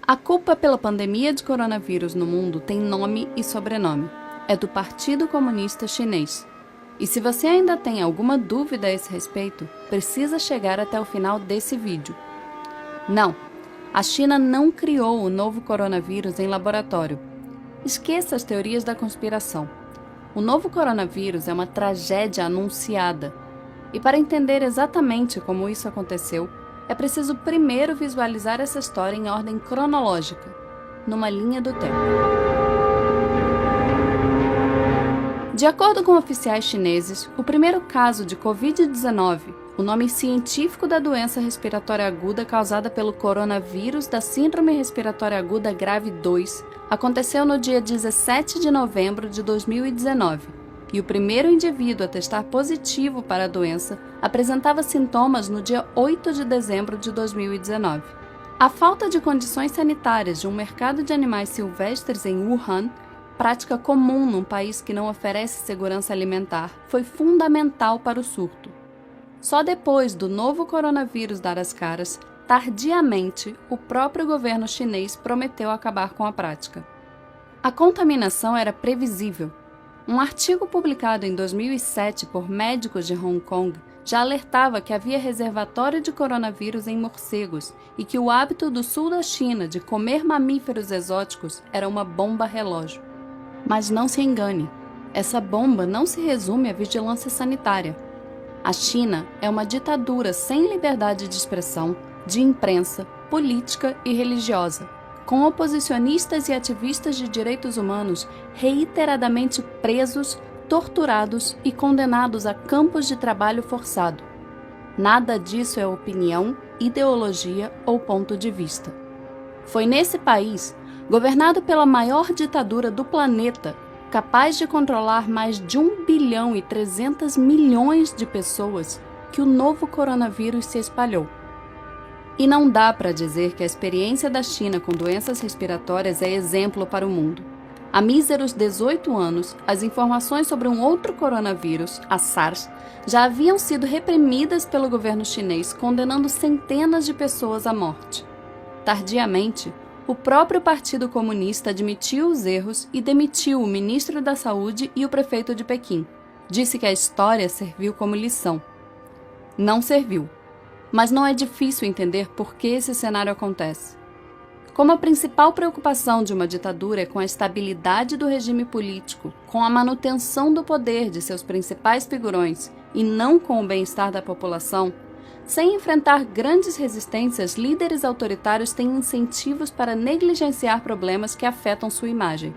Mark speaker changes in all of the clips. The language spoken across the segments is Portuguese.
Speaker 1: A culpa pela pandemia de coronavírus no mundo tem nome e sobrenome. É do Partido Comunista Chinês. E se você ainda tem alguma dúvida a esse respeito, precisa chegar até o final desse vídeo. Não, a China não criou o novo coronavírus em laboratório. Esqueça as teorias da conspiração. O novo coronavírus é uma tragédia anunciada. E para entender exatamente como isso aconteceu, é preciso primeiro visualizar essa história em ordem cronológica, numa linha do tempo. De acordo com oficiais chineses, o primeiro caso de Covid-19, o nome científico da doença respiratória aguda causada pelo coronavírus da Síndrome Respiratória Aguda Grave 2, aconteceu no dia 17 de novembro de 2019. E o primeiro indivíduo a testar positivo para a doença apresentava sintomas no dia 8 de dezembro de 2019. A falta de condições sanitárias de um mercado de animais silvestres em Wuhan, prática comum num país que não oferece segurança alimentar, foi fundamental para o surto. Só depois do novo coronavírus dar as caras, tardiamente, o próprio governo chinês prometeu acabar com a prática. A contaminação era previsível. Um artigo publicado em 2007 por médicos de Hong Kong já alertava que havia reservatório de coronavírus em morcegos e que o hábito do sul da China de comer mamíferos exóticos era uma bomba relógio. Mas não se engane, essa bomba não se resume à vigilância sanitária. A China é uma ditadura sem liberdade de expressão, de imprensa, política e religiosa, com oposicionistas e ativistas de direitos humanos reiteradamente presos, torturados e condenados a campos de trabalho forçado. Nada disso é opinião, ideologia ou ponto de vista. Foi nesse país, governado pela maior ditadura do planeta, capaz de controlar mais de 1 bilhão e 300 milhões de pessoas, que o novo coronavírus se espalhou. E não dá para dizer que a experiência da China com doenças respiratórias é exemplo para o mundo. Há míseros 18 anos, as informações sobre um outro coronavírus, a SARS, já haviam sido reprimidas pelo governo chinês, condenando centenas de pessoas à morte. Tardiamente, o próprio Partido Comunista admitiu os erros e demitiu o ministro da Saúde e o prefeito de Pequim. Disse que a história serviu como lição. Não serviu. Mas não é difícil entender por que esse cenário acontece. Como a principal preocupação de uma ditadura é com a estabilidade do regime político, com a manutenção do poder de seus principais figurões e não com o bem-estar da população, sem enfrentar grandes resistências, líderes autoritários têm incentivos para negligenciar problemas que afetam sua imagem.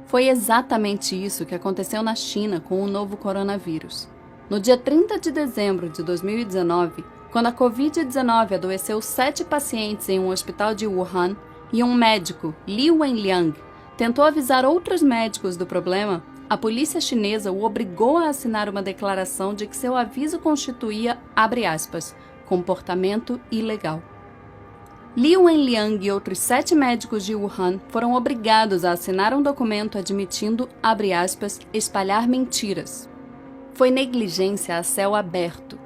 Speaker 1: Foi exatamente isso que aconteceu na China com o novo coronavírus. No dia 30 de dezembro de 2019, quando a Covid-19 adoeceu 7 pacientes em um hospital de Wuhan e um médico, Li Wenliang, tentou avisar outros médicos do problema, a polícia chinesa o obrigou a assinar uma declaração de que seu aviso constituía, abre aspas, comportamento ilegal. Li Wenliang e outros 7 médicos de Wuhan foram obrigados a assinar um documento admitindo, abre aspas, espalhar mentiras. Foi negligência a céu aberto.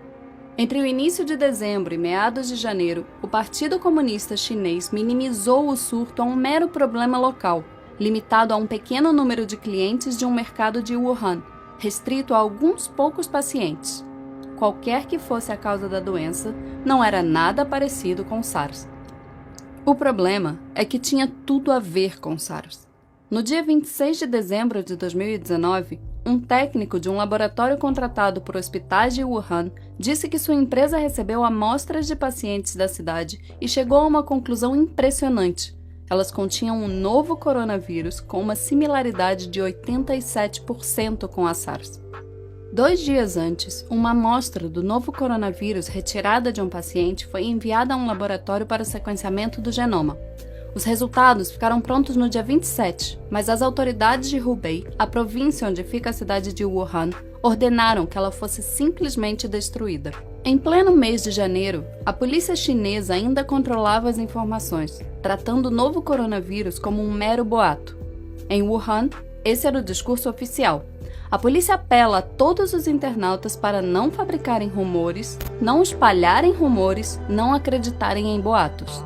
Speaker 1: Entre o início de dezembro e meados de janeiro, o Partido Comunista Chinês minimizou o surto a um mero problema local, limitado a um pequeno número de clientes de um mercado de Wuhan, restrito a alguns poucos pacientes. Qualquer que fosse a causa da doença, não era nada parecido com SARS. O problema é que tinha tudo a ver com SARS. No dia 26 de dezembro de 2019, um técnico de um laboratório contratado por hospitais de Wuhan disse que sua empresa recebeu amostras de pacientes da cidade e chegou a uma conclusão impressionante. Elas continham um novo coronavírus com uma similaridade de 87% com a SARS. 2 dias antes, uma amostra do novo coronavírus retirada de um paciente foi enviada a um laboratório para o sequenciamento do genoma. Os resultados ficaram prontos no dia 27, mas as autoridades de Hubei, a província onde fica a cidade de Wuhan, ordenaram que ela fosse simplesmente destruída. Em pleno mês de janeiro, a polícia chinesa ainda controlava as informações, tratando o novo coronavírus como um mero boato. Em Wuhan, esse era o discurso oficial. A polícia apela a todos os internautas para não fabricarem rumores, não espalharem rumores, não acreditarem em boatos.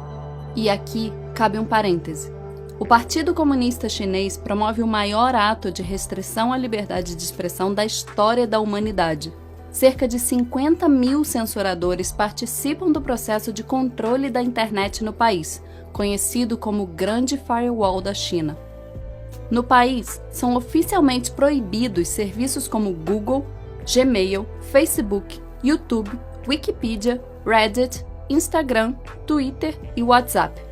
Speaker 1: E aqui cabe um parêntese. O Partido Comunista Chinês promove o maior ato de restrição à liberdade de expressão da história da humanidade. Cerca de 50 mil censuradores participam do processo de controle da internet no país, conhecido como Grande Firewall da China. No país, são oficialmente proibidos serviços como Google, Gmail, Facebook, YouTube, Wikipedia, Reddit, Instagram, Twitter e WhatsApp.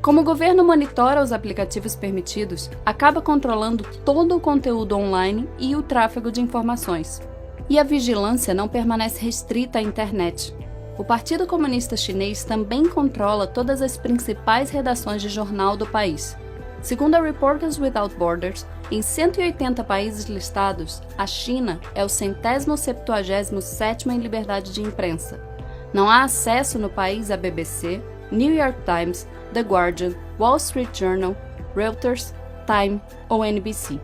Speaker 1: Como o governo monitora os aplicativos permitidos, acaba controlando todo o conteúdo online e o tráfego de informações. E a vigilância não permanece restrita à internet. O Partido Comunista Chinês também controla todas as principais redações de jornal do país. Segundo a Reporters Without Borders, em 180 países listados, a China é o 177º em liberdade de imprensa. Não há acesso no país à BBC, New York Times, The Guardian, Wall Street Journal, Reuters, Time ou NBC.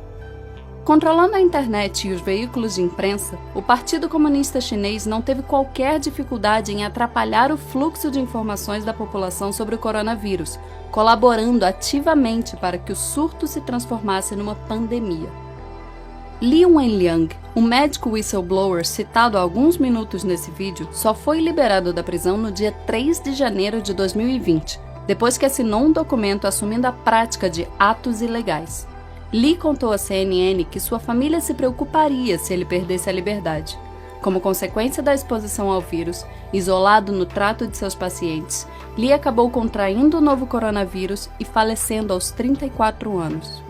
Speaker 1: Controlando a internet e os veículos de imprensa, o Partido Comunista Chinês não teve qualquer dificuldade em atrapalhar o fluxo de informações da população sobre o coronavírus, colaborando ativamente para que o surto se transformasse numa pandemia. Li Wenliang, um médico whistleblower citado há alguns minutos nesse vídeo, só foi liberado da prisão no dia 3 de janeiro de 2020, depois que assinou um documento assumindo a prática de atos ilegais. Li contou à CNN que sua família se preocuparia se ele perdesse a liberdade. Como consequência da exposição ao vírus, isolado no trato de seus pacientes, Li acabou contraindo o novo coronavírus e falecendo aos 34 anos.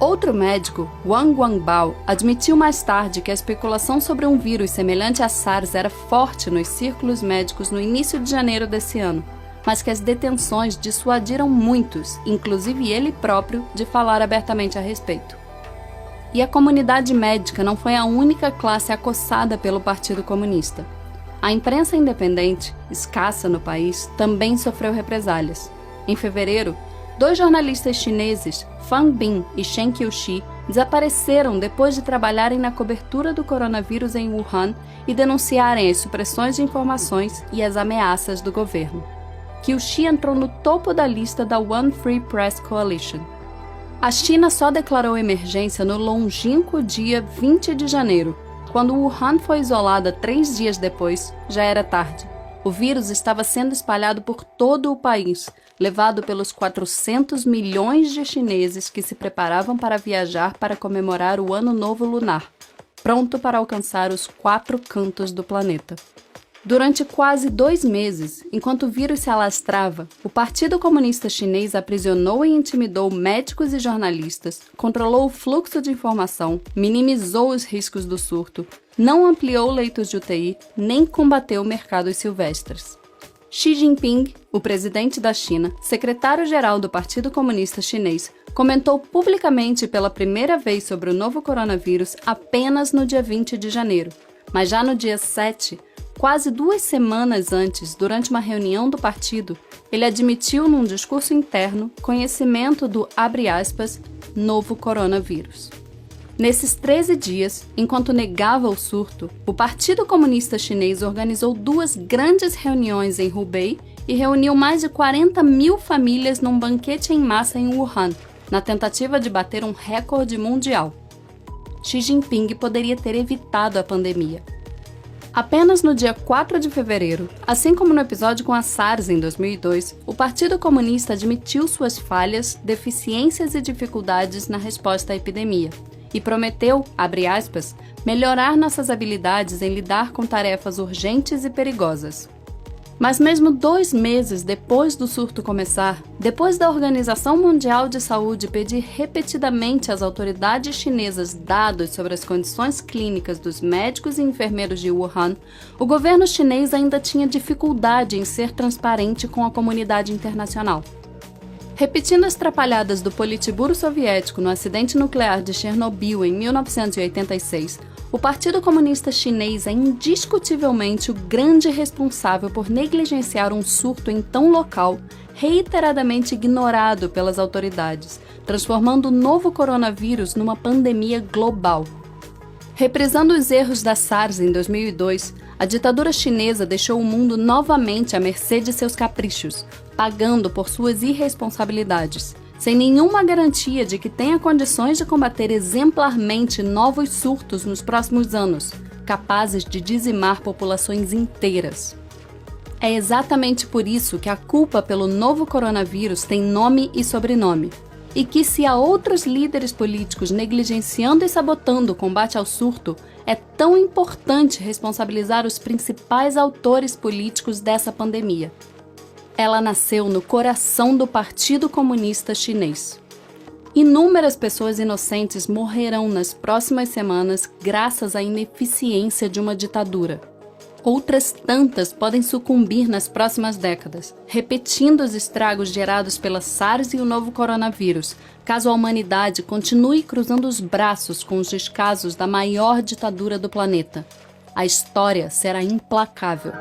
Speaker 1: Outro médico, Wang Wangbao, admitiu mais tarde que a especulação sobre um vírus semelhante a SARS era forte nos círculos médicos no início de janeiro desse ano, mas que as detenções dissuadiram muitos, inclusive ele próprio, de falar abertamente a respeito. E a comunidade médica não foi a única classe acossada pelo Partido Comunista. A imprensa independente, escassa no país, também sofreu represálias. Em fevereiro, 2 jornalistas chineses, Fang Bin e Shen Qiuxi, desapareceram depois de trabalharem na cobertura do coronavírus em Wuhan e denunciarem as supressões de informações e as ameaças do governo. Qiuxi entrou no topo da lista da One Free Press Coalition. A China só declarou emergência no longínquo dia 20 de janeiro. Quando Wuhan foi isolada 3 dias depois, já era tarde. O vírus estava sendo espalhado por todo o país, levado pelos 400 milhões de chineses que se preparavam para viajar para comemorar o Ano Novo Lunar, pronto para alcançar os 4 cantos do planeta. Durante quase 2 meses, enquanto o vírus se alastrava, o Partido Comunista Chinês aprisionou e intimidou médicos e jornalistas, controlou o fluxo de informação, minimizou os riscos do surto, não ampliou leitos de UTI, nem combateu mercados silvestres. Xi Jinping, o presidente da China, secretário-geral do Partido Comunista Chinês, comentou publicamente pela primeira vez sobre o novo coronavírus apenas no dia 20 de janeiro, mas já no dia 7, quase 2 semanas antes, durante uma reunião do partido, ele admitiu num discurso interno conhecimento do, abre aspas, novo coronavírus. Nesses 13 dias, enquanto negava o surto, o Partido Comunista Chinês organizou 2 grandes reuniões em Hubei e reuniu mais de 40 mil famílias num banquete em massa em Wuhan, na tentativa de bater um recorde mundial. Xi Jinping poderia ter evitado a pandemia. Apenas no dia 4 de fevereiro, assim como no episódio com a SARS em 2002, o Partido Comunista admitiu suas falhas, deficiências e dificuldades na resposta à epidemia e prometeu, abre aspas, melhorar nossas habilidades em lidar com tarefas urgentes e perigosas. Mas mesmo 2 meses depois do surto começar, depois da Organização Mundial de Saúde pedir repetidamente às autoridades chinesas dados sobre as condições clínicas dos médicos e enfermeiros de Wuhan, o governo chinês ainda tinha dificuldade em ser transparente com a comunidade internacional. Repetindo as trapalhadas do Politburo soviético no acidente nuclear de Chernobyl em 1986, o Partido Comunista Chinês é indiscutivelmente o grande responsável por negligenciar um surto em tão local, reiteradamente ignorado pelas autoridades, transformando o novo coronavírus numa pandemia global. Reprisando os erros da SARS em 2002, A ditadura chinesa deixou o mundo novamente à mercê de seus caprichos, pagando por suas irresponsabilidades, sem nenhuma garantia de que tenha condições de combater exemplarmente novos surtos nos próximos anos, capazes de dizimar populações inteiras. É exatamente por isso que a culpa pelo novo coronavírus tem nome e sobrenome, e que se há outros líderes políticos negligenciando e sabotando o combate ao surto, é tão importante responsabilizar os principais autores políticos dessa pandemia. Ela nasceu no coração do Partido Comunista Chinês. Inúmeras pessoas inocentes morrerão nas próximas semanas graças à ineficiência de uma ditadura. Outras tantas podem sucumbir nas próximas décadas, repetindo os estragos gerados pela SARS e o novo coronavírus, caso a humanidade continue cruzando os braços com os descasos da maior ditadura do planeta. A história será implacável.